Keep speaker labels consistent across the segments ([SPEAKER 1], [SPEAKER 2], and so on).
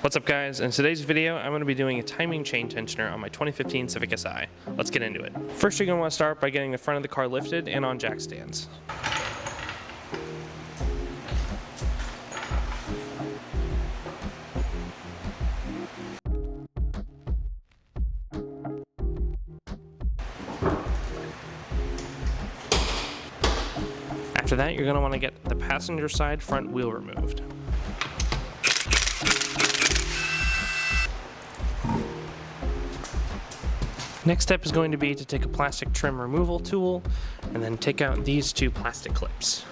[SPEAKER 1] What's up guys? In today's video I'm going to be doing a timing chain tensioner on my 2015 Civic Si. Let's get into it. First you're going to want to start by getting the front of the car lifted and on jack stands. After that you're going to want to get the passenger side front wheel removed. Next step is going to be to take a plastic trim removal tool and then take out these two plastic clips.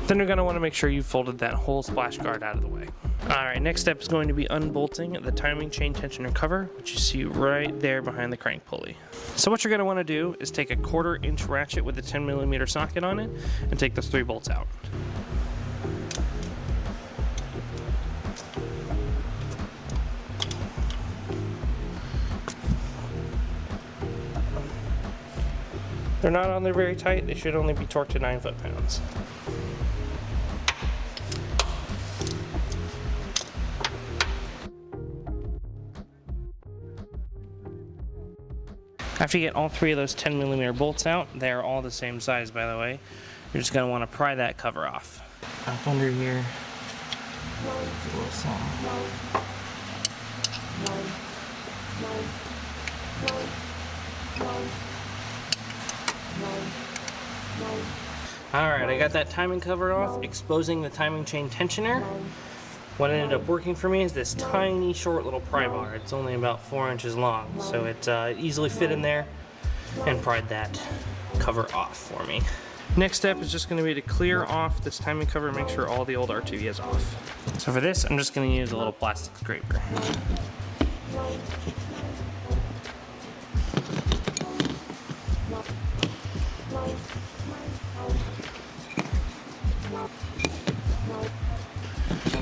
[SPEAKER 1] Then you're going to want to make sure you folded that whole splash guard out of the way. Alright, next step is going to be unbolting the timing chain tensioner cover, which you see right there behind the crank pulley. So what you're going to want to do is take a 1/4 inch ratchet with a 10mm socket on it and take those 3 bolts out. They're not on there very tight, they should only be torqued to 9 foot-pounds. After you get all 3 of those 10mm bolts out, they're all the same size by the way, you're just going to want to pry that cover off. Up under here, a little saw. Alright, I got that timing cover off, exposing the timing chain tensioner. What ended up working for me is this tiny short little pry bar. It's only about 4 inches long, so it easily fit in there and pried that cover off for me. Next step is just going to be to clear off this timing cover and make sure all the old R2 is off. So for this, I'm just going to use a little plastic scraper.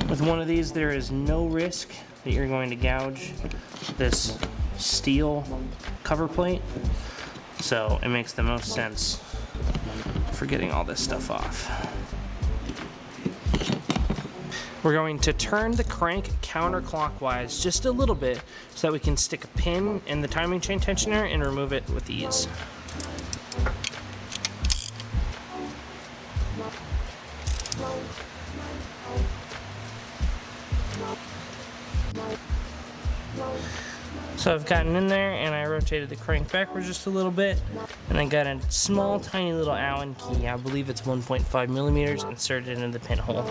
[SPEAKER 1] With one of these, there is no risk that you're going to gouge this steel cover plate, so it makes the most sense for getting all this stuff off. We're going to turn the crank counterclockwise just a little bit so that we can stick a pin in the timing chain tensioner and remove it with ease. So I've gotten in there and I rotated the crank backwards just a little bit and then got a small tiny little Allen key, I believe it's 1.5mm, inserted into the pinhole.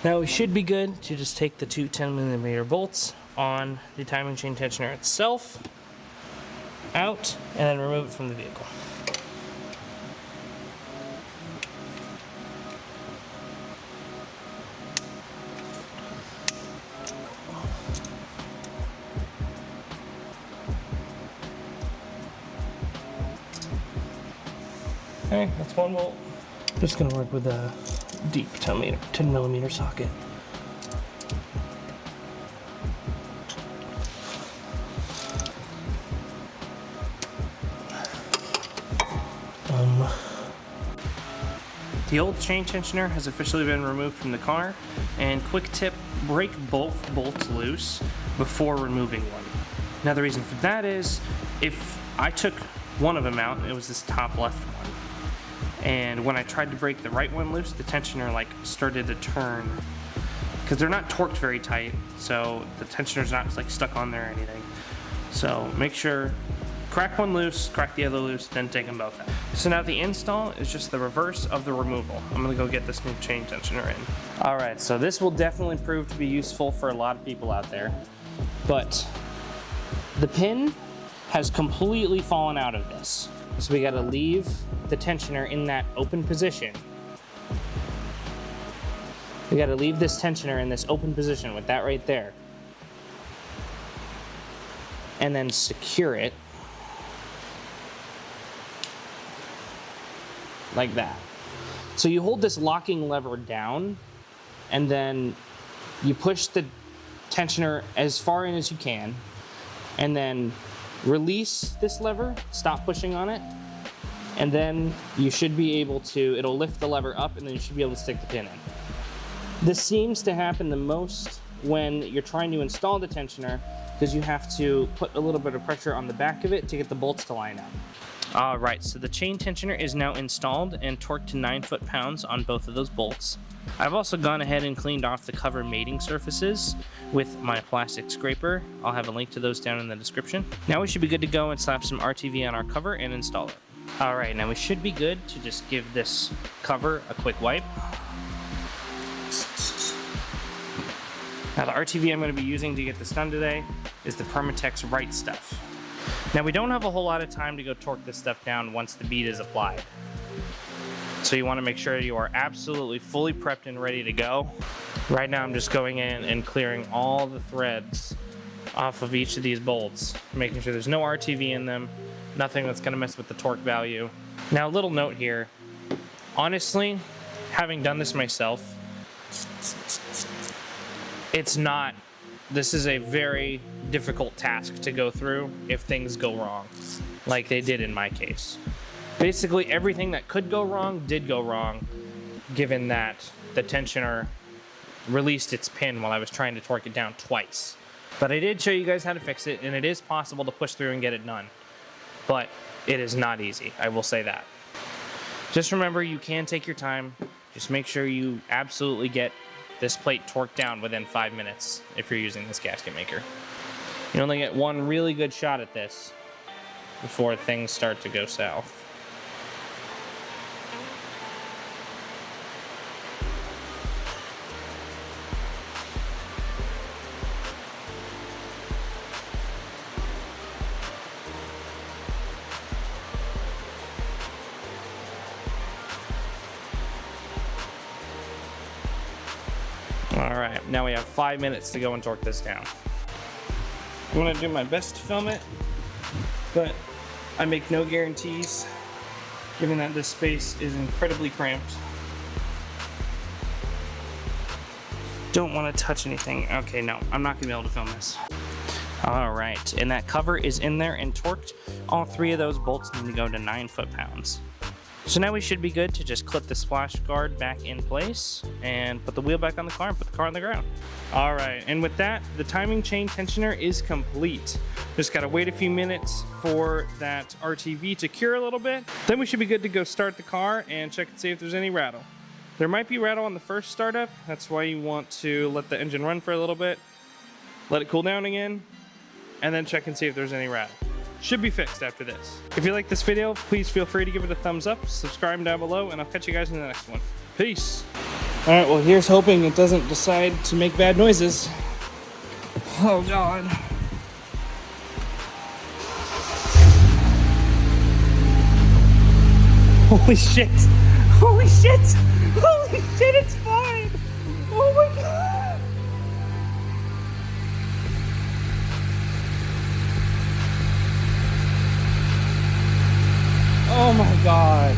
[SPEAKER 1] Now we should be good to just take the 2 10mm bolts on the timing chain tensioner itself out and then remove it from the vehicle. Okay, that's 1 bolt. Just gonna work with a deep 10mm socket. The old chain tensioner has officially been removed from the car, and quick tip, break both bolts loose before removing one. Now the reason for that is, if I took one of them out, it was this top left one. And when I tried to break the right one loose, the tensioner started to turn, because they're not torqued very tight, so the tensioner's not stuck on there or anything. So make sure, crack one loose, crack the other loose, then take them both out. So now the install is just the reverse of the removal. I'm gonna go get this new chain tensioner in. Alright, so this will definitely prove to be useful for a lot of people out there, but the pin has completely fallen out of this. So we gotta leave the tensioner in that open position. We gotta leave this tensioner in this open position with that right there. And then secure it like that. So you hold this locking lever down and then you push the tensioner as far in as you can, and then release this lever, stop pushing on it, and then you should be able to, it'll lift the lever up, and then you should be able to stick the pin in. This seems to happen the most when you're trying to install the tensioner, because you have to put a little bit of pressure on the back of it to get the bolts to line up. All right, so the chain tensioner is now installed and torqued to 9 foot-pounds on both of those bolts. I've also gone ahead and cleaned off the cover mating surfaces with my plastic scraper. I'll have a link to those down in the description. Now we should be good to go and slap some RTV on our cover and install it. All right, now we should be good to just give this cover a quick wipe. Now the RTV I'm going to be using to get this done today is the Permatex Right Stuff. Now we don't have a whole lot of time to go torque this stuff down once the bead is applied. So you want to make sure you are absolutely fully prepped and ready to go. Right now I'm just going in and clearing all the threads off of each of these bolts, making sure there's no RTV in them, nothing that's going to mess with the torque value. Now a little note here, honestly, having done this myself, this is a very difficult task to go through if things go wrong, like they did in my case. Basically everything that could go wrong did go wrong, given that the tensioner released its pin while I was trying to torque it down twice. But I did show you guys how to fix it, and it is possible to push through and get it done. But it is not easy, I will say that. Just remember, you can take your time. Just make sure you absolutely get this plate torqued down within 5 minutes if you're using this gasket maker. You only get one really good shot at this before things start to go south. Alright, now we have 5 minutes to go and torque this down. I'm going to do my best to film it, but I make no guarantees, given that this space is incredibly cramped. Don't want to touch anything. Okay, no, I'm not going to be able to film this. Alright, and that cover is in there and torqued. All 3 of those bolts need to go to 9 foot-pounds. So now we should be good to just clip the splash guard back in place and put the wheel back on the car and put the car on the ground. All right, and with that, the timing chain tensioner is complete. Just gotta wait a few minutes for that RTV to cure a little bit. Then we should be good to go start the car and check and see if there's any rattle. There might be rattle on the first startup. That's why you want to let the engine run for a little bit, let it cool down again, and then check and see if there's any rattle. Should be fixed after this. If you like this video, please feel free to give it a thumbs up, subscribe down below, and I'll catch you guys in the next one. Peace. All right, well, here's hoping it doesn't decide to make bad noises. Oh, God. Holy shit. Holy shit. Holy shit, it's fine. Oh, my God. Oh my God.